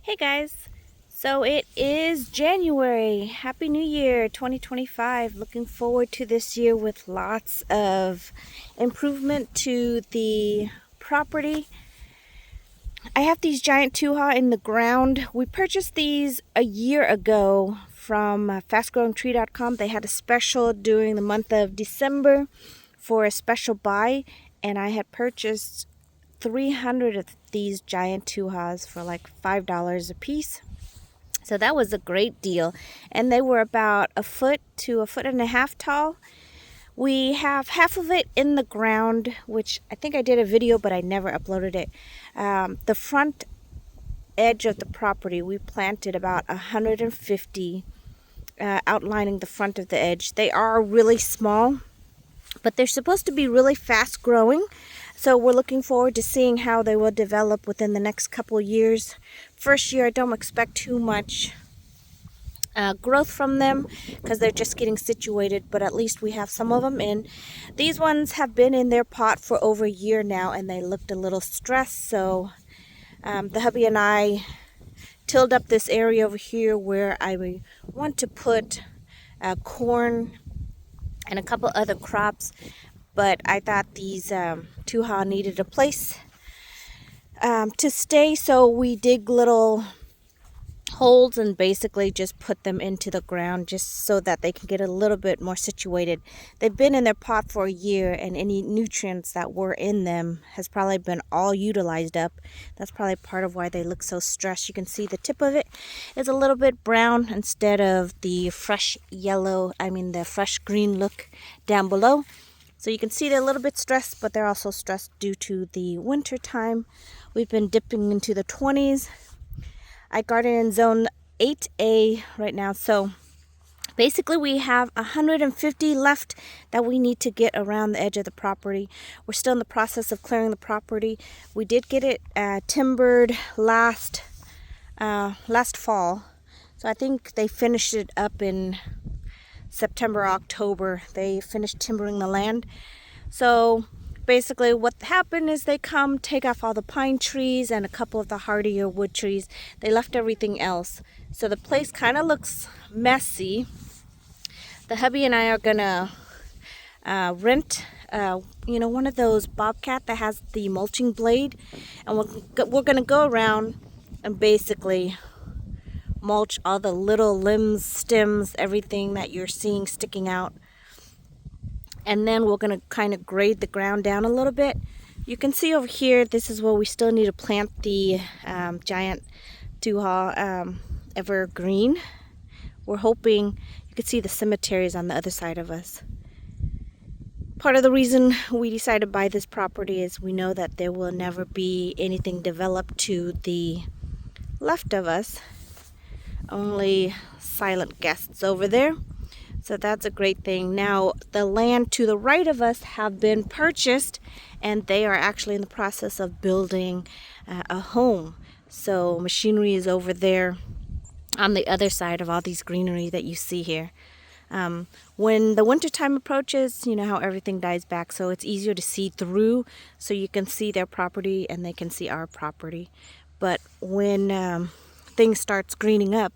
Hey guys, so it is January. Happy New Year 2025. Looking forward to this year with lots of improvement to the property. I have these giant tuha in the ground. We purchased these a year ago from fastgrowingtree.com. They had a special during the month of December for a special buy, and I had purchased 300 of these giant tuhas for like $5 a piece. So that was a great deal. And they were about a foot to a foot and a half tall. We have half of it in the ground, which I think I did a video, but I never uploaded it. The front edge of the property, we planted about 150 outlining the front of the edge. They are really small, but they're supposed to be really fast growing. So we're looking forward to seeing how they will develop within the next couple years. First year, I don't expect too much growth from them because they're just getting situated, but at least we have some of them in. These ones have been in their pot for over a year now, and they looked a little stressed. So the hubby and I tilled up this area over here where I want to put corn and a couple other crops, but I thought these tuha needed a place to stay, so we dig little holes and basically just put them into the ground just so that they can get a little bit more situated. They've been in their pot for a year, and any nutrients that were in them has probably been all utilized up. That's probably part of why they look so stressed. You can see the tip of it is a little bit brown instead of the fresh yellow, the fresh green look down below. So you can see they're a little bit stressed, but they're also stressed due to the winter time. We've been dipping into the 20s. I garden in zone 8A right now. So basically we have 150 left that we need to get around the edge of the property. We're still in the process of clearing the property. We did get it timbered last fall. So I think they finished it up in September, October. They finished timbering the land. So basically what happened is they come take off all the pine trees and a couple of the hardier wood trees. They left everything else. So the place kind of looks messy. The hubby and I are gonna rent one of those bobcat that has the mulching blade, and we're gonna go around and basically mulch all the little limbs, stems, everything that you're seeing sticking out. And then we're going to kind of grade the ground down a little bit. You can see over here, this is where we still need to plant the giant tuha evergreen. We're hoping you can see the cemeteries on the other side of us. Part of the reason we decided to buy this property is we know that there will never be anything developed to the left of us. Only silent guests over there. So that's a great thing. Now the land to the right of us have been purchased, and they are actually in the process of building a home. So machinery is over there on the other side of all these greenery that you see here. When the winter time approaches, you know how everything dies back, so it's easier to see through, so you can see their property and they can see our property. But when things starts greening up,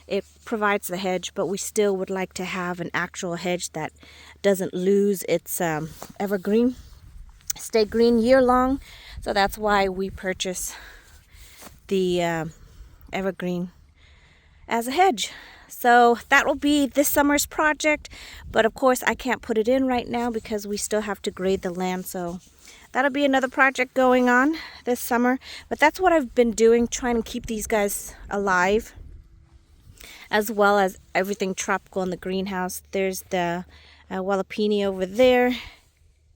it provides the hedge, but we still would like to have an actual hedge that doesn't lose its evergreen, stay green year long. So that's why we purchase the evergreen as a hedge. So that will be this summer's project, but of course I can't put it in right now because we still have to grade the land. So that'll be another project going on this summer. But that's what I've been doing, trying to keep these guys alive, as well as everything tropical in the greenhouse. There's the jalapeno over there,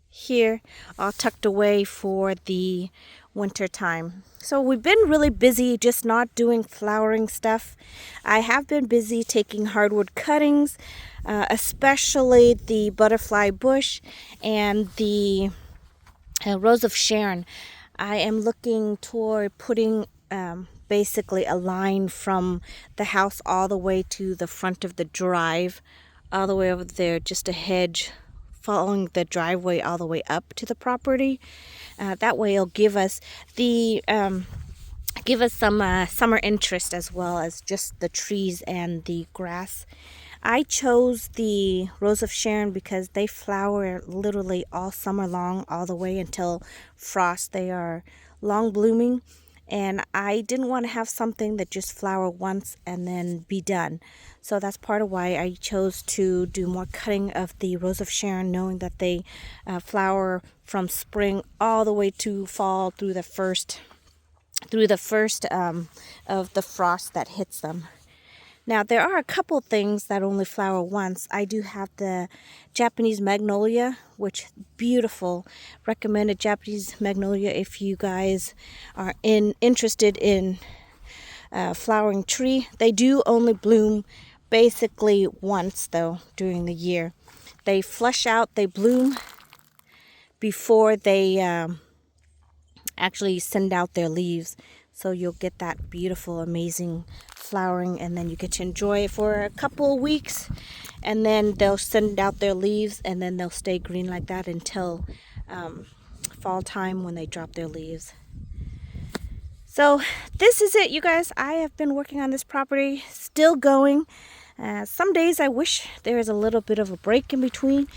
here, all tucked away for the winter time. So we've been really busy just not doing flowering stuff. I have been busy taking hardwood cuttings, especially the butterfly bush and the Rose of Sharon. I am looking toward putting basically a line from the house all the way to the front of the drive, all the way over there, just a hedge following the driveway all the way up to the property. That way it'll give us the give us some summer interest as well as just the trees and the grass. I chose the Rose of Sharon because they flower literally all summer long, all the way until frost. They are long blooming, and I didn't want to have something that just flower once and then be done. So that's part of why I chose to do more cutting of the Rose of Sharon, knowing that they flower from spring all the way to fall through the first of the frost that hits them. Now, there are a couple things that only flower once. I do have the Japanese magnolia, which beautiful. Recommended Japanese magnolia if you guys are interested in flowering tree. They do only bloom basically once though during the year. They flush out, they bloom before they actually send out their leaves. So you'll get that beautiful, amazing flowering, and then you get to enjoy it for a couple of weeks, and then they'll send out their leaves, and then they'll stay green like that until fall time when they drop their leaves. So this is it, you guys. I have been working on this property, still going. Some days I wish there was a little bit of a break in between,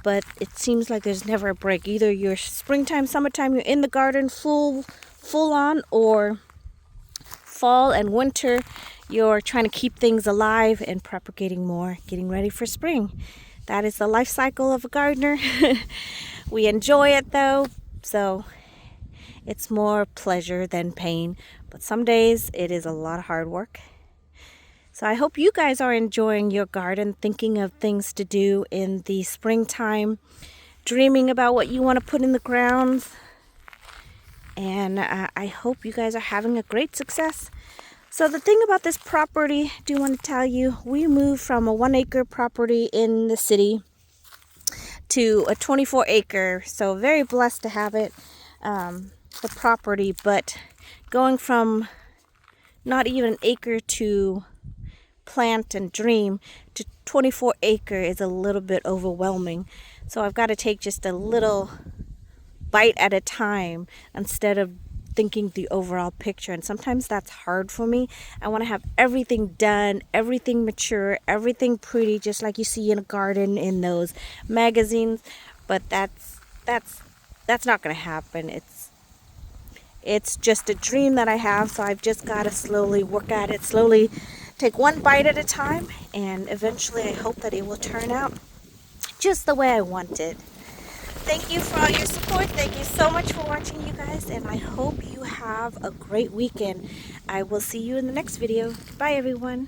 but it seems like there's never a break. Either you're springtime, summertime, you're in the garden full on, or fall and winter, you're trying to keep things alive and propagating more, getting ready for spring. That is the life cycle of a gardener. We enjoy it though, so it's more pleasure than pain, but some days it is a lot of hard work. So I hope you guys are enjoying your garden, thinking of things to do in the springtime, dreaming about what you want to put in the ground. And I hope you guys are having a great success. So the thing about this property, I do want to tell you, we moved from a 1-acre property in the city to a 24-acre. So very blessed to have it, the property. But going from not even an acre to plant and dream to 24 acre is a little bit overwhelming. So I've got to take just a little bite at a time instead of thinking the overall picture, and sometimes that's hard for me. I want to have everything done, everything mature, everything pretty, just like you see in a garden in those magazines, but that's not going to happen. It's just a dream that I have, so I've just got to slowly work at it, slowly take one bite at a time, and eventually I hope that it will turn out just the way I want it. Thank you for all your support. Thank you so much for watching, you guys, and I hope you have a great weekend. I will see you in the next video. Bye, everyone.